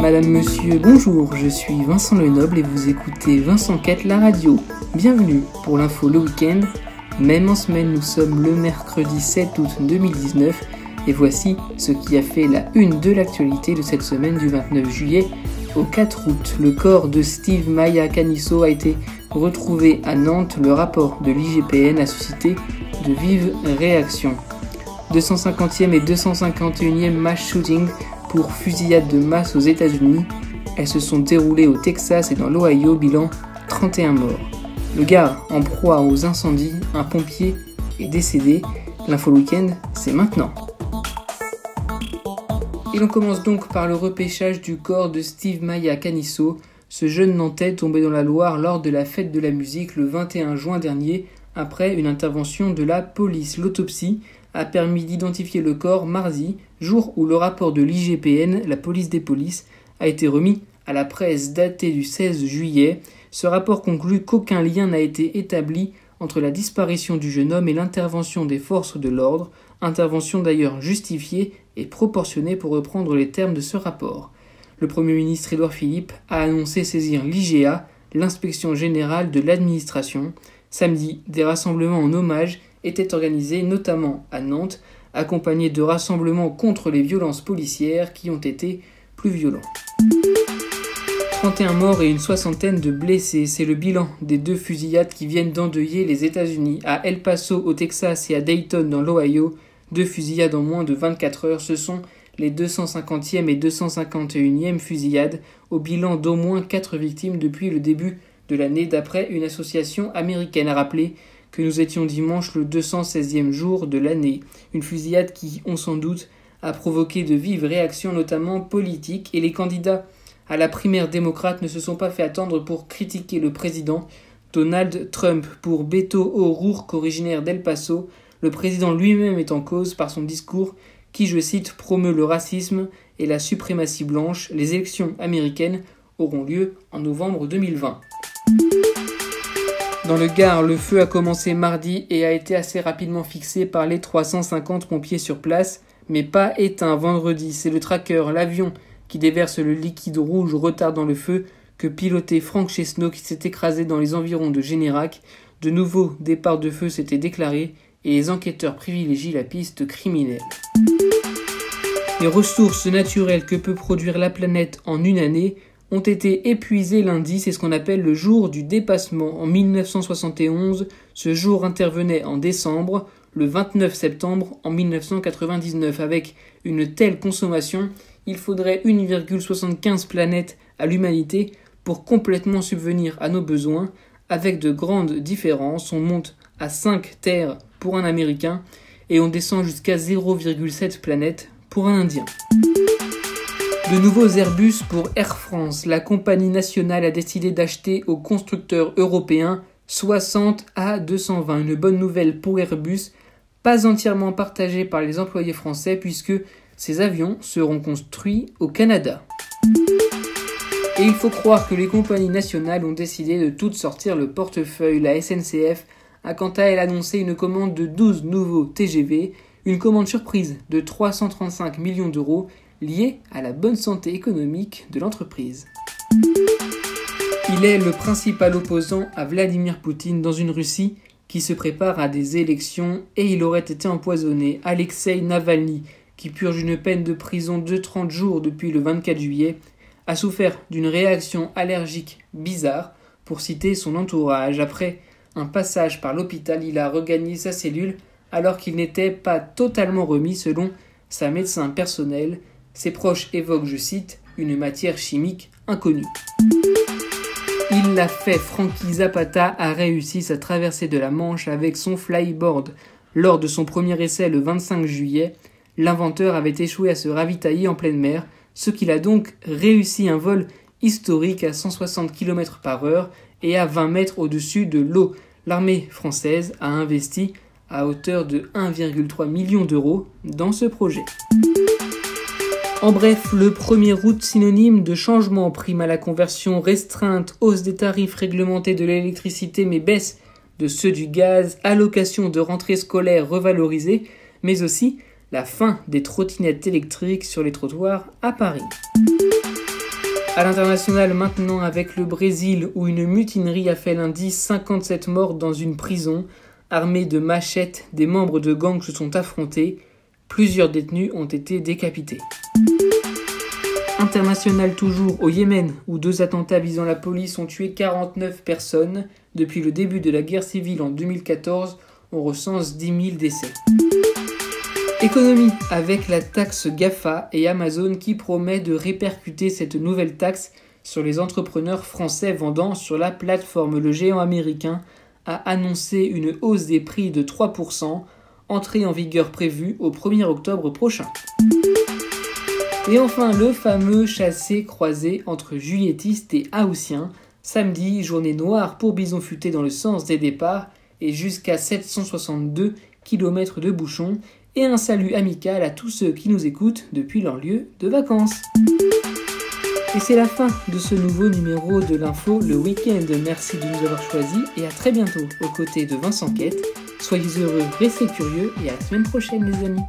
Madame, Monsieur, bonjour, je suis Vincent Lenoble et vous écoutez Vincent Quête, la radio. Bienvenue pour l'info le week-end. Même en semaine, nous sommes le mercredi 7 août 2019 et voici ce qui a fait la une de l'actualité de cette semaine du 29 juillet au 4 août. Le corps de Steve Maia Caniço a été retrouvé à Nantes. Le rapport de l'IGPN a suscité de vives réactions. 250e et 251e mass shooting pour fusillade de masse aux États-Unis. Elles se sont déroulées au Texas et dans l'Ohio, bilan 31 morts. Le Gard en proie aux incendies, un pompier est décédé. L'info week-end, c'est maintenant. Et l'on commence donc par le repêchage du corps de Steve Maia Caniço, ce jeune Nantais tombé dans la Loire lors de la fête de la musique le 21 juin dernier, après une intervention de la police. L'autopsie a permis d'identifier le corps mardi, jour où le rapport de l'IGPN, la police des polices, a été remis à la presse daté du 16 juillet. Ce rapport conclut qu'aucun lien n'a été établi entre la disparition du jeune homme et l'intervention des forces de l'ordre, intervention d'ailleurs justifiée et proportionnée pour reprendre les termes de ce rapport. Le Premier ministre Édouard Philippe a annoncé saisir l'IGA, l'inspection générale de l'administration. Samedi, des rassemblements en hommage étaient organisés notamment à Nantes, accompagnés de rassemblements contre les violences policières qui ont été plus violents. 31 morts et une soixantaine de blessés, c'est le bilan des deux fusillades qui viennent d'endeuiller les États-Unis. À El Paso au Texas et à Dayton dans l'Ohio, deux fusillades en moins de 24 heures, ce sont les 250e et 251e fusillades, au bilan d'au moins 4 victimes depuis le début de l'année, d'après une association américaine. A rappelé que nous étions dimanche le 216e jour de l'année. Une fusillade qui, on s'en doute, a provoqué de vives réactions, notamment politiques, et les candidats à la primaire démocrate ne se sont pas fait attendre pour critiquer le président Donald Trump. Pour Beto O'Rourke, originaire d'El Paso, le président lui-même est en cause par son discours qui, je cite, promeut le racisme et la suprématie blanche. Les élections américaines auront lieu en novembre 2020. Dans le Gard, le feu a commencé mardi et a été assez rapidement fixé par les 350 pompiers sur place, mais pas éteint vendredi. C'est le tracker, l'avion qui déverse le liquide rouge retardant le feu, que pilotait Franck Chesneau, qui s'est écrasé dans les environs de Générac. De nouveaux départs de feu s'étaient déclarés et les enquêteurs privilégient la piste criminelle. Les ressources naturelles que peut produire la planète en une année ont été épuisées lundi, c'est ce qu'on appelle le jour du dépassement. En 1971, ce jour intervenait en décembre, le 29 septembre en 1999. Avec une telle consommation, il faudrait 1,75 planètes à l'humanité pour complètement subvenir à nos besoins. Avec de grandes différences, on monte à 5 terres pour un Américain et on descend jusqu'à 0,7 planètes pour un Indien. De nouveaux Airbus pour Air France. La compagnie nationale a décidé d'acheter aux constructeurs européens 60 A220. Une bonne nouvelle pour Airbus, pas entièrement partagée par les employés français puisque ces avions seront construits au Canada. Et il faut croire que les compagnies nationales ont décidé de toutes sortir le portefeuille. La SNCF a quant à elle annoncé une commande de 12 nouveaux TGV, une commande surprise de 335 millions d'euros liée à la bonne santé économique de l'entreprise. Il est le principal opposant à Vladimir Poutine dans une Russie qui se prépare à des élections et il aurait été empoisonné. Alexei Navalny, qui purge une peine de prison de 30 jours depuis le 24 juillet, a souffert d'une réaction allergique bizarre, pour citer son entourage. Après un passage par l'hôpital, il a regagné sa cellule alors qu'il n'était pas totalement remis selon sa médecin personnelle. Ses proches évoquent, je cite, une matière chimique inconnue. Il l'a fait, Frankie Zapata a réussi sa traversée de la Manche avec son flyboard. Lors de son premier essai le 25 juillet, l'inventeur avait échoué à se ravitailler en pleine mer, ce qu'il a donc réussi un vol historique à 160 km/h et à 20 mètres au-dessus de l'eau. L'armée française a investi à hauteur de 1,3 million d'euros dans ce projet. En bref, le 1er août, synonyme de changement, prime à la conversion restreinte, hausse des tarifs réglementés de l'électricité mais baisse de ceux du gaz, allocation de rentrée scolaire revalorisée, mais aussi la fin des trottinettes électriques sur les trottoirs à Paris. À l'international maintenant avec le Brésil où une mutinerie a fait lundi 57 morts dans une prison. Armés de machettes, des membres de gangs se sont affrontés. Plusieurs détenus ont été décapités. International toujours au Yémen où 2 attentats visant la police ont tué 49 personnes. Depuis le début de la guerre civile en 2014, on recense 10 000 décès. Économie, avec la taxe GAFA et Amazon qui promet de répercuter cette nouvelle taxe sur les entrepreneurs français vendant sur la plateforme. Le géant américain a annoncé une hausse des prix de 3%, entrée en vigueur prévue au 1er octobre prochain. Et enfin, le fameux chassé-croisé entre juilletistes et haussiens. Samedi, journée noire pour Bison Futé dans le sens des départs et jusqu'à 762 km de bouchons. Et un salut amical à tous ceux qui nous écoutent depuis leur lieu de vacances. Et c'est la fin de ce nouveau numéro de l'info le week-end. Merci de nous avoir choisis et à très bientôt aux côtés de Vincent Quette. Soyez heureux, restez curieux et à la semaine prochaine les amis.